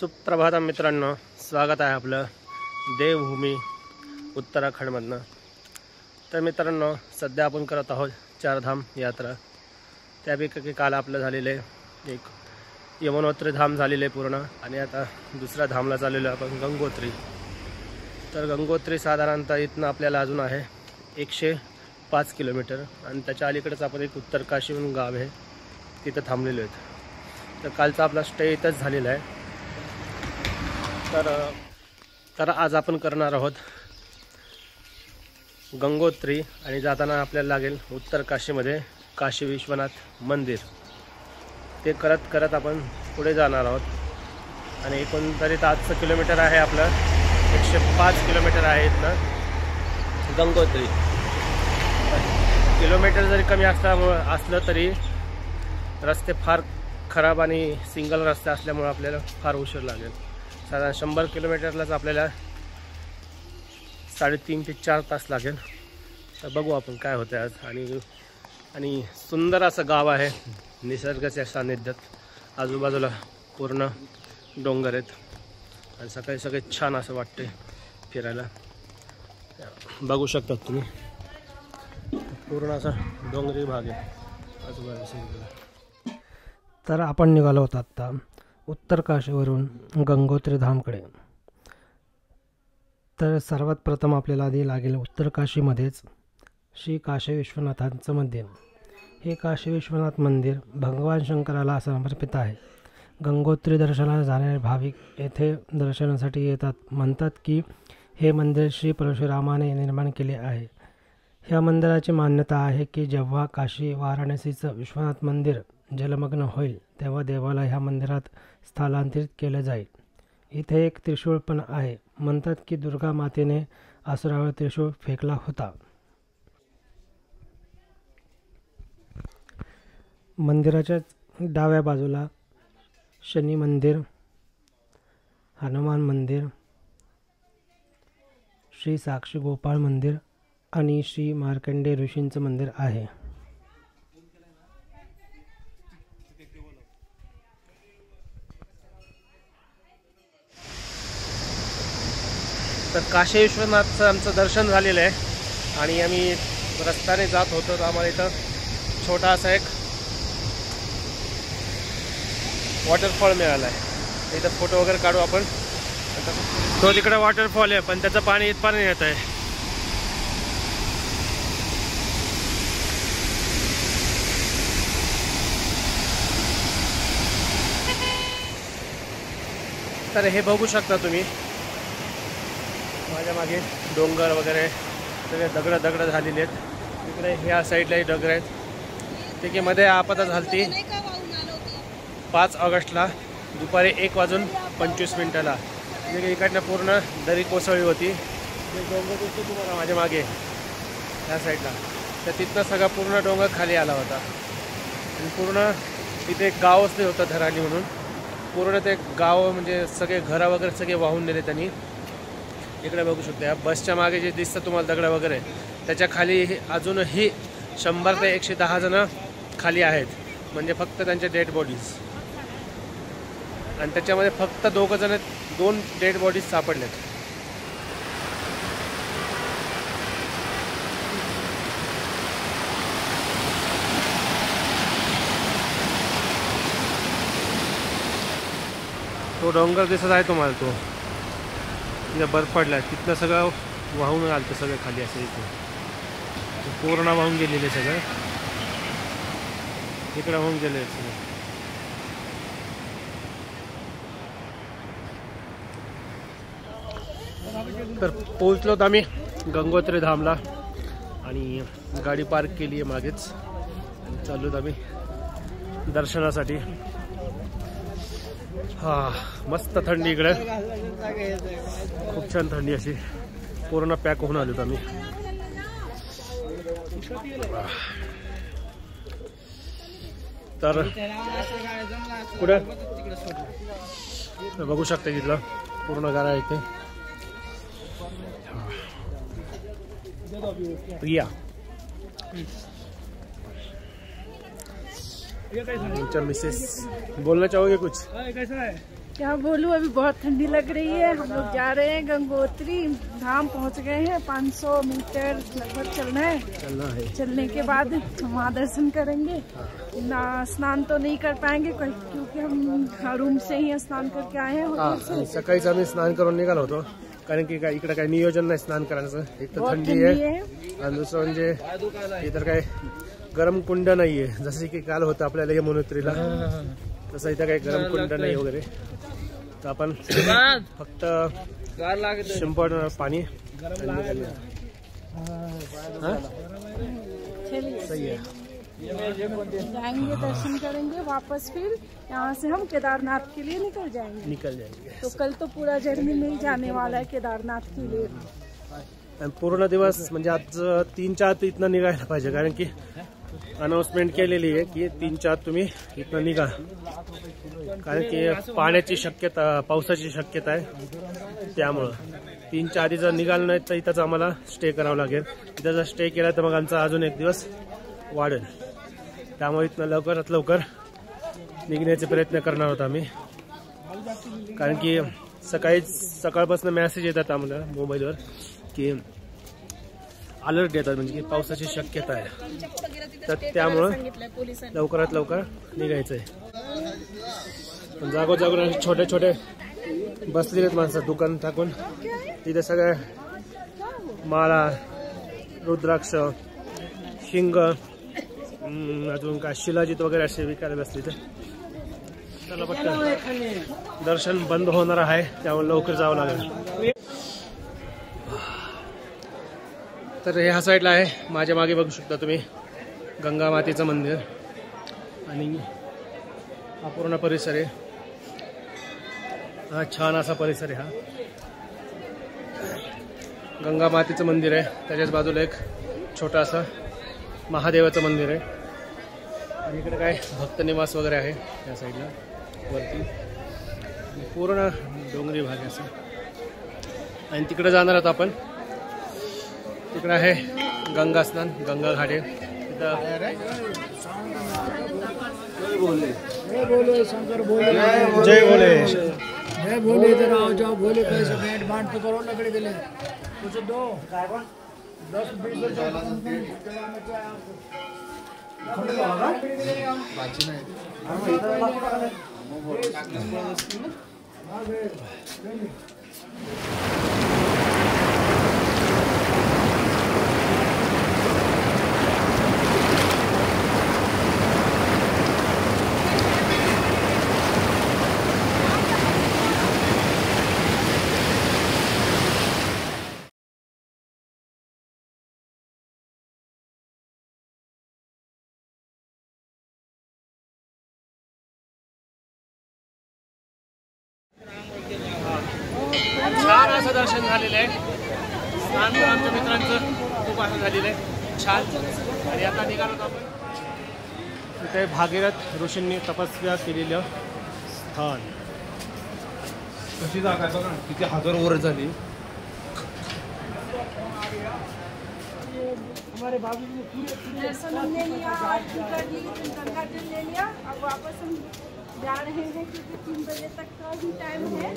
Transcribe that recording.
सुप्रभात मित्रांनो, स्वागत आहे आपलं देवभूमी उत्तराखंडमधनं। तर मित्रांनो, सध्या आपण करत आहोत चारधाम यात्रा। त्यापैकी काल आपलं झालेले एक यमुनोत्री धाम झालेले पूर्ण, आणि आता दुसऱ्या धामला चाललेलो आपण गंगोत्री। तर गंगोत्री साधारणतः इथनं आपल्याला अजून आहे 105 किलोमीटर, आणि त्याच्या अलीकडेच आपण एक उत्तरकाशी म्हणून गाव आहे तिथं थांबलेलो आहेत। तर कालचा आपला स्टे इथंच झालेला आहे। तर आज आपण करणार आहोत गंगोत्री, आणि जाताना आपल्याला लागेल उत्तरकाशीमध्ये काशी विश्वनाथ मंदिर। ते करत करत आपण पुढे जाणार आहोत। आणि एकूण तरी 800 किलोमीटर आहे आपलं, 105 किलोमीटर आहे इथनं गंगोत्री। किलोमीटर जरी कमी असलं तरी रस्ते फार खराब आणि सिंगल रस्ते असल्यामुळे आपल्याला फार उशीर लागेल। साधारण 100 किलोमीटरलाच आपल्याला 3.5 ते 4 तास लागेल। तर बघू आपण काय होतं आज। आणि सुंदर असं गाव आहे निसर्गाच्या सानिध्यात। आजूबाजूला पूर्ण डोंगर आहेत, आणि सकाळी सगळे छान असं वाटते फिरायला। बघू शकता तुम्ही, पूर्ण असा डोंगरी भाग आहे आजूबाजूला। तर आपण निघालो होतो आता उत्तरकाशीवरून गंगोत्री धामकडे। तर सर्वात प्रथम आपल्याला आधी लागेल उत्तरकाशीमध्येच श्री काशी विश्वनाथांचं मंदिर। हे काशी विश्वनाथ मंदिर भगवान शंकराला समर्पित आहे। गंगोत्री दर्शनाला जाणारे भाविक येथे दर्शनासाठी येतात। म्हणतात की हे मंदिर श्री परशुरामाने निर्माण केले आहे। ह्या मंदिराची मान्यता आहे की जेव्हा काशी वाराणसीचं विश्वनाथ मंदिर जलमग्न होईल तेव्हा देवाला ह्या मंदिरात स्थलांतरित केलं जाईल। इथे एक त्रिशूळ पण आहे। म्हणतात की दुर्गा मातेने असुरावर त्रिशूळ फेकला होता। मंदिराच्या डाव्या बाजूला शनी मंदिर, हनुमान मंदिर, श्री साक्षी गोपाळ मंदिर आणि श्री मार्कंडेय ऋषींचं मंदिर आहे। तर काशी विश्वनाथचं आमचं दर्शन झालेलं आहे, आणि आम्ही रस्त्याने जात होतो। तर आम्हाला इथं छोटा असा एक वॉटरफॉल मिळाला आहे। इथं फोटो वगैरे काढू आपण। तो तिकडे वॉटरफॉल आहे, पण त्याचं पाणी इथपर्यंत येत आहे। तर हे बघू शकता तुम्ही, माझ्या मागे डोंगर वगैरे सगळे दगड झालेले आहेत। तिकडे ह्या साईडलाही डोंगर आहेत। तिथे मध्ये आपदा झाली 5 ऑगस्टला दुपारी 1:25 म्हणजे इकडनं पूर्ण दरी कोसळली होती। डोंगर दिसतो तुम्हाला माझ्या मागे ह्या साईडला, तर तिथनं सगळा पूर्ण डोंगर खाली आला होता। आणि पूर्ण तिथे एक गाव असले होतं धराली म्हणून, पूर्ण ते गाव म्हणजे सगळे घरं वगैरे सगळे वाहून नेले त्यांनी। इकडे बघू शकता बसच्या मागे जे दिसतं तुम्हाला दगड वगैरे, त्याच्या खाली अजूनही 100 ते 110 जण खाली आहेत, म्हणजे फक्त त्यांचे डेड बॉडीज। आणि त्याच्यामध्ये फक्त 2 डेड बॉडीज सापडलेत। तो डोंगर दिसत आहे तुम्हाला, तो म्हणजे बर्फ पडलाय, तिथनं सगळं वाहून आलं सगळं खाली असं। इथे पूर्ण वाहून गेलेले सगळं, इकडे वाहून गेले सगळं। तर पोहोचलो आम्ही गंगोत्री धामला, आणि गाडी पार्क केली आहे मागेच, चाललो आम्ही दर्शनासाठी। हा मस्त थंडी इकडे, खूप छान थंडी अशी, पूर्ण पॅक होऊन आलो आम्ही। तर पुढे बघू शकता तिथलं पूर्ण गारा इथे प्रिया। मिसेस बोलना चाहोगे कुछ? कैसा है? क्या बोलूं, अभी बहुत ठंडी लग रही है। हम लोग जा रहे हैं गंगोत्री धाम, पहुंच गए हैं। 500 मीटर लगभग चलना है। चलने के बाद हम वहाँ दर्शन करेंगे ना। स्नान तो नहीं कर पाएंगे क्योंकि हम रूम से ही स्नान करके आए हैं। सकाळीच आम्ही स्नान करून निघालो होतो, कारण की काय इकडे काही नियोजन नाही स्नान करायचं। एक तर थंडी आहे आणि दुसरं म्हणजे इतर काय गरम कुंड नाहीये, जसे की काल होतं आपल्याला यमुनोत्रीला, तसं इथं काही गरम कुंड नाही वगैरे। तर आपण फक्त शिंपड पाणी सही है। जाएंगे, दर्शन करेंगे, वापस फिर यहाँ से हम केदारनाथ के लिए निकल जाएंगे। तो कल तो पूरा जर्नी में ही जाने वाला है केदारनाथ के लिए। पूर्ण दिवस म्हणजे आज 3-4 इथनं निघायला पाहिजे, कारण की अनाउन्समेंट केलेली आहे की 3-4 तुम्ही इथनं निघा, कारण की पाण्याची शक्यता, पावसाची शक्यता आहे। त्यामुळं 3च्या आधी जर निघालं नाही तर इथंच आम्हाला स्टे करावं लागेल। इथं जर स्टे केला तर मग आमचा अजून एक दिवस वाढेल। त्यामुळे इथनं लवकरात लवकर निघण्याचे प्रयत्न करणार आहोत आम्ही, कारण की सकाळपासून मेसेज येतात आम्हाला मोबाईलवर की अलर्ट देतात, म्हणजे की पावसाची शक्यता आहे। तर त्यामुळं लवकरात लवकर निघायचं आहे। जागोजागो छोटे छोटे बसलेले आहेत माणसं दुकान टाकून, तिथे सगळे माळा, रुद्राक्ष, शिंग, अजून काय शिलाजीत वगैरे असे विकायला बसले। तर चला पटकन, दर्शन बंद होणार आहे त्यामुळे लवकर जावं लागेल। तर ह्या साईडला आहे, माझ्या मागे बघू शकता तुम्ही गंगा मातेचं मंदिर, आणि हा पूर्ण परिसर आहे। हा छान असा परिसर आहे। हा गंगा मातेचं मंदिर आहे, त्याच्याच बाजूला एक छोटा असा महादेवाचं मंदिर आहे, आणि इकडे काय भक्त निवास वगैरे आहे या साईडला वरती, पूर्ण डोंगरी भाग असं। आणि तिकडे जाणार आहोत आपण, तिकडे आहे गंगा स्नान, गंगा घाट आहे तिथं। शंकर बोले, जय भोले, जय भोले। इधर आओ जाओ, भोले पैसे भेंट बांट तो करो, लकड़ी के लिए कुछ दो, 10-20 छान असं दर्शन झालेलं आहे। स्नान पण आमच्या मित्रांचं खूप असं झालेलं आहे छान। आणि आता निघालो आपण, इथे भागीरथ ऋषींनी तपस्या केलेलं स्थान। कशी जागा आहे बघा, किती हजार वर्ष झाली। हमारे बाबू ने पूरे दर्शन हमने लिया, टिकट ली, गंगा जल ले लिया। अब वापस हम जा रहे हैं क्योंकि 3 बजे तक का ही टाइम है।